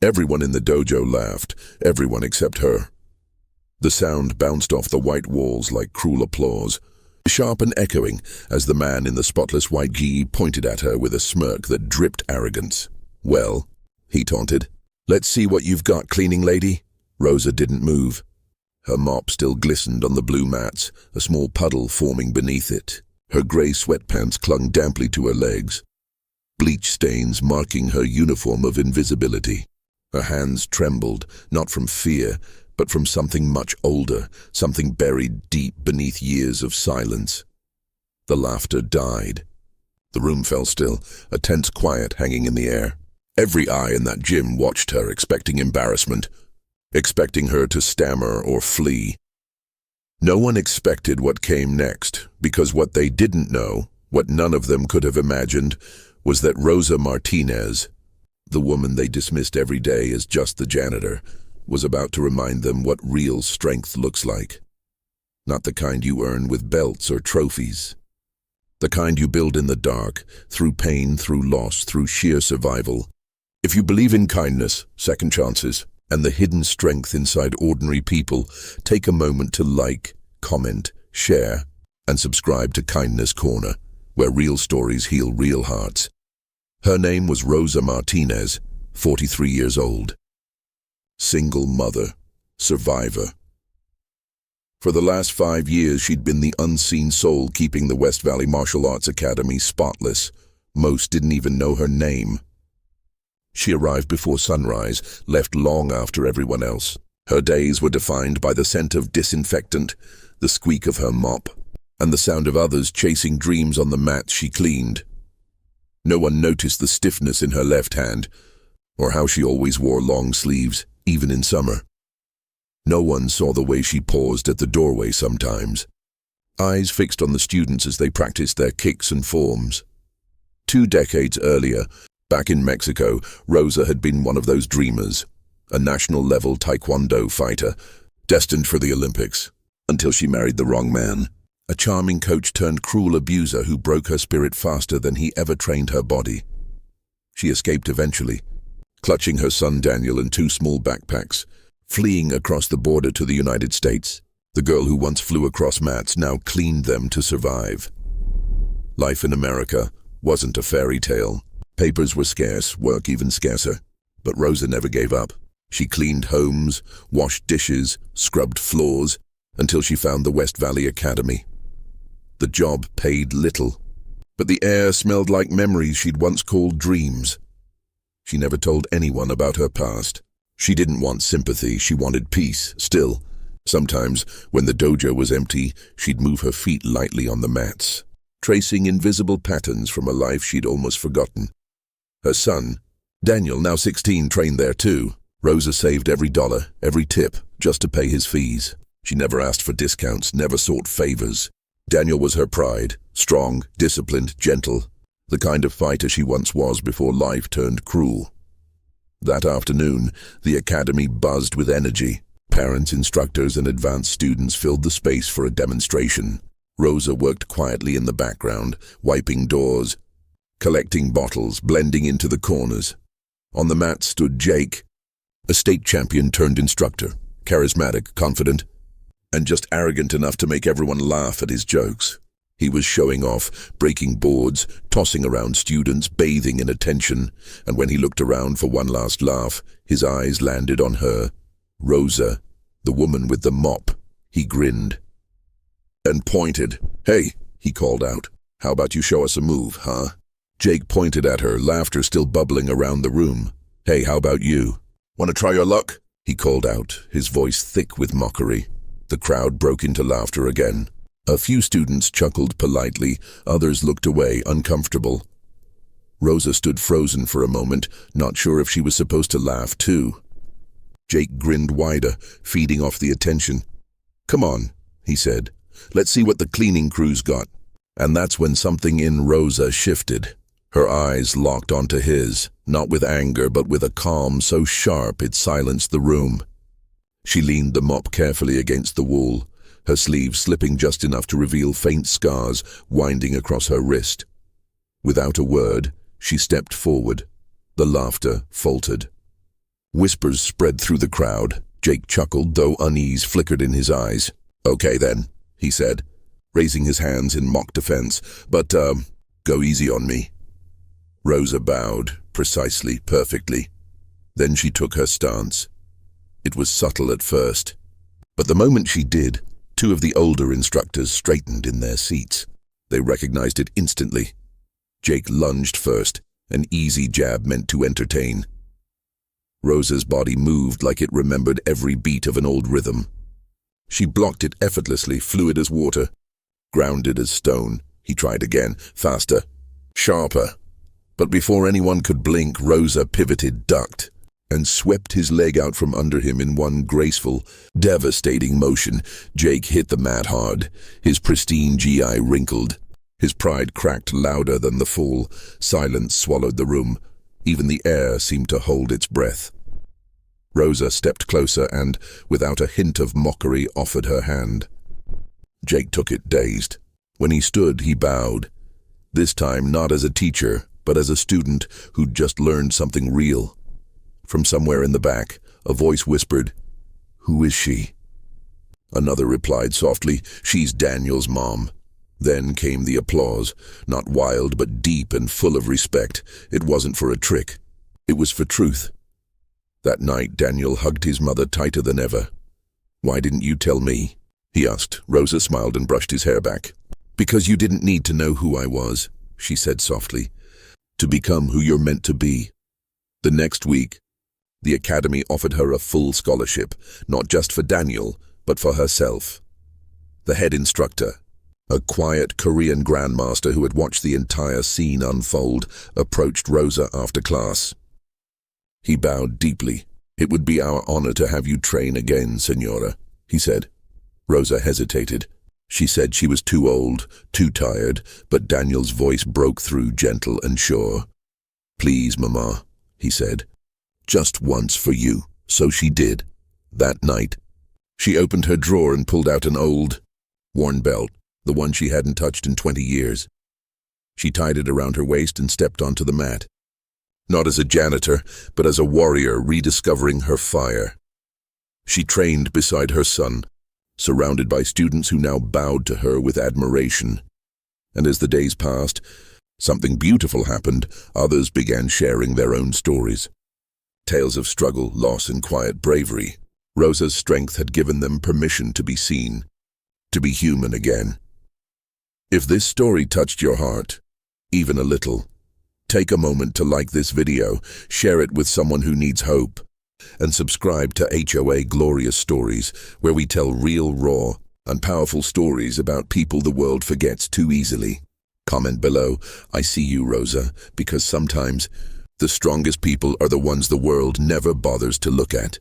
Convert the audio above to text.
Everyone in the dojo laughed, everyone except her. The sound bounced off the white walls like cruel applause, sharp and echoing as the man in the spotless white gi pointed at her with a smirk that dripped arrogance. "Well," he taunted, "let's see what you've got, cleaning lady." Rosa didn't move. Her mop still glistened on the blue mats, a small puddle forming beneath it. Her grey sweatpants clung damply to her legs, bleach stains marking her uniform of invisibility. Her hands trembled, not from fear, but from something much older, something buried deep beneath years of silence. The laughter died. The room fell still, a tense quiet hanging in the air. Every eye in that gym watched her, expecting embarrassment, expecting her to stammer or flee. No one expected what came next, because what they didn't know, what none of them could have imagined, was that Rosa Martinez, the woman they dismissed every day as just the janitor, was about to remind them what real strength looks like. Not the kind you earn with belts or trophies. The kind you build in the dark, through pain, through loss, through sheer survival. If you believe in kindness, second chances, and the hidden strength inside ordinary people, take a moment to like, comment, share, and subscribe to Kindness Corner, where real stories heal real hearts. Her name was Rosa Martinez, 43 years old. Single mother, survivor. For the last 5 years, she'd been the unseen soul keeping the West Valley Martial Arts Academy spotless. Most didn't even know her name. She arrived before sunrise, left long after everyone else. Her days were defined by the scent of disinfectant, the squeak of her mop, and the sound of others chasing dreams on the mats she cleaned. No one noticed the stiffness in her left hand, or how she always wore long sleeves, even in summer. No one saw the way she paused at the doorway sometimes, eyes fixed on the students as they practiced their kicks and forms. 2 decades earlier, back in Mexico, Rosa had been one of those dreamers, a national-level taekwondo fighter, destined for the Olympics, until she married the wrong man, a charming coach-turned-cruel abuser who broke her spirit faster than he ever trained her body. She escaped eventually, clutching her son Daniel and 2 small backpacks, fleeing across the border to the United States. The girl who once flew across mats now cleaned them to survive. Life in America wasn't a fairy tale. Papers were scarce, work even scarcer. But Rosa never gave up. She cleaned homes, washed dishes, scrubbed floors, until she found the West Valley Academy. The job paid little, but the air smelled like memories she'd once called dreams. She never told anyone about her past. She didn't want sympathy, she wanted peace. Still, sometimes, when the dojo was empty, she'd move her feet lightly on the mats, tracing invisible patterns from a life she'd almost forgotten. Her son, Daniel, now 16, trained there too. Rosa saved every dollar, every tip, just to pay his fees. She never asked for discounts, never sought favors. Daniel was her pride, strong, disciplined, gentle, the kind of fighter she once was before life turned cruel. That afternoon, the academy buzzed with energy. Parents, instructors, and advanced students filled the space for a demonstration. Rosa worked quietly in the background, wiping doors, collecting bottles, blending into the corners. On the mat stood Jake, a state champion turned instructor, charismatic, confident, and just arrogant enough to make everyone laugh at his jokes. He was showing off, breaking boards, tossing around students, bathing in attention, and when he looked around for one last laugh, his eyes landed on her, Rosa, the woman with the mop. He grinned and pointed. "Hey," he called out, "how about you show us a move, huh?" Jake pointed at her, laughter still bubbling around the room. "Hey, how about you? Want to try your luck?" he called out, his voice thick with mockery. The crowd broke into laughter again. A few students chuckled politely, others looked away, uncomfortable. Rosa stood frozen for a moment, not sure if she was supposed to laugh too. Jake grinned wider, feeding off the attention. "Come on," he said. "Let's see what the cleaning crew's got." And that's when something in Rosa shifted. Her eyes locked onto his, not with anger but with a calm so sharp it silenced the room. She leaned the mop carefully against the wall, her sleeve slipping just enough to reveal faint scars winding across her wrist. Without a word, she stepped forward. The laughter faltered. Whispers spread through the crowd. Jake chuckled, though unease flickered in his eyes. "Okay then," he said, raising his hands in mock defense, "but, go easy on me." Rosa bowed, precisely, perfectly. Then she took her stance. It was subtle at first, but the moment she did, two of the older instructors straightened in their seats. They recognized it instantly. Jake lunged first, an easy jab meant to entertain. Rosa's body moved like it remembered every beat of an old rhythm. She blocked it effortlessly, fluid as water, grounded as stone. He tried again, faster, sharper. But before anyone could blink, Rosa pivoted, ducked, and swept his leg out from under him in one graceful, devastating motion. Jake hit the mat hard, his pristine GI wrinkled. His pride cracked louder than the fall. Silence swallowed the room. Even the air seemed to hold its breath. Rosa stepped closer and, without a hint of mockery, offered her hand. Jake took it, dazed. When he stood, he bowed. This time not as a teacher, but as a student who'd just learned something real. From somewhere in the back, a voice whispered, "Who is she?" Another replied softly, "She's Daniel's mom." Then came the applause, not wild but deep and full of respect. It wasn't for a trick. It was for truth. That night, Daniel hugged his mother tighter than ever. "Why didn't you tell me?" he asked. Rosa smiled and brushed his hair back. "Because you didn't need to know who I was," she said softly. "To become who you're meant to be." The next week, the academy offered her a full scholarship, not just for Daniel, but for herself. The head instructor, a quiet Korean grandmaster who had watched the entire scene unfold, approached Rosa after class. He bowed deeply. "It would be our honor to have you train again, Senora," he said. Rosa hesitated. She said she was too old, too tired, but Daniel's voice broke through, gentle and sure. "Please, Mama," he said. "Just once for you." So she did. That night, she opened her drawer and pulled out an old, worn belt, the one she hadn't touched in 20 years. She tied it around her waist and stepped onto the mat. Not as a janitor, but as a warrior rediscovering her fire. She trained beside her son, surrounded by students who now bowed to her with admiration. And as the days passed, something beautiful happened. Others began sharing their own stories. Tales of struggle, loss, and quiet bravery. Rosa's strength had given them permission to be seen, to be human again. If this story touched your heart, even a little, take a moment to like this video, share it with someone who needs hope, and subscribe to HOA-GLORIOUS Stories, where we tell real, raw, and powerful stories about people the world forgets too easily. Comment below, "I see you, Rosa," because sometimes the strongest people are the ones the world never bothers to look at.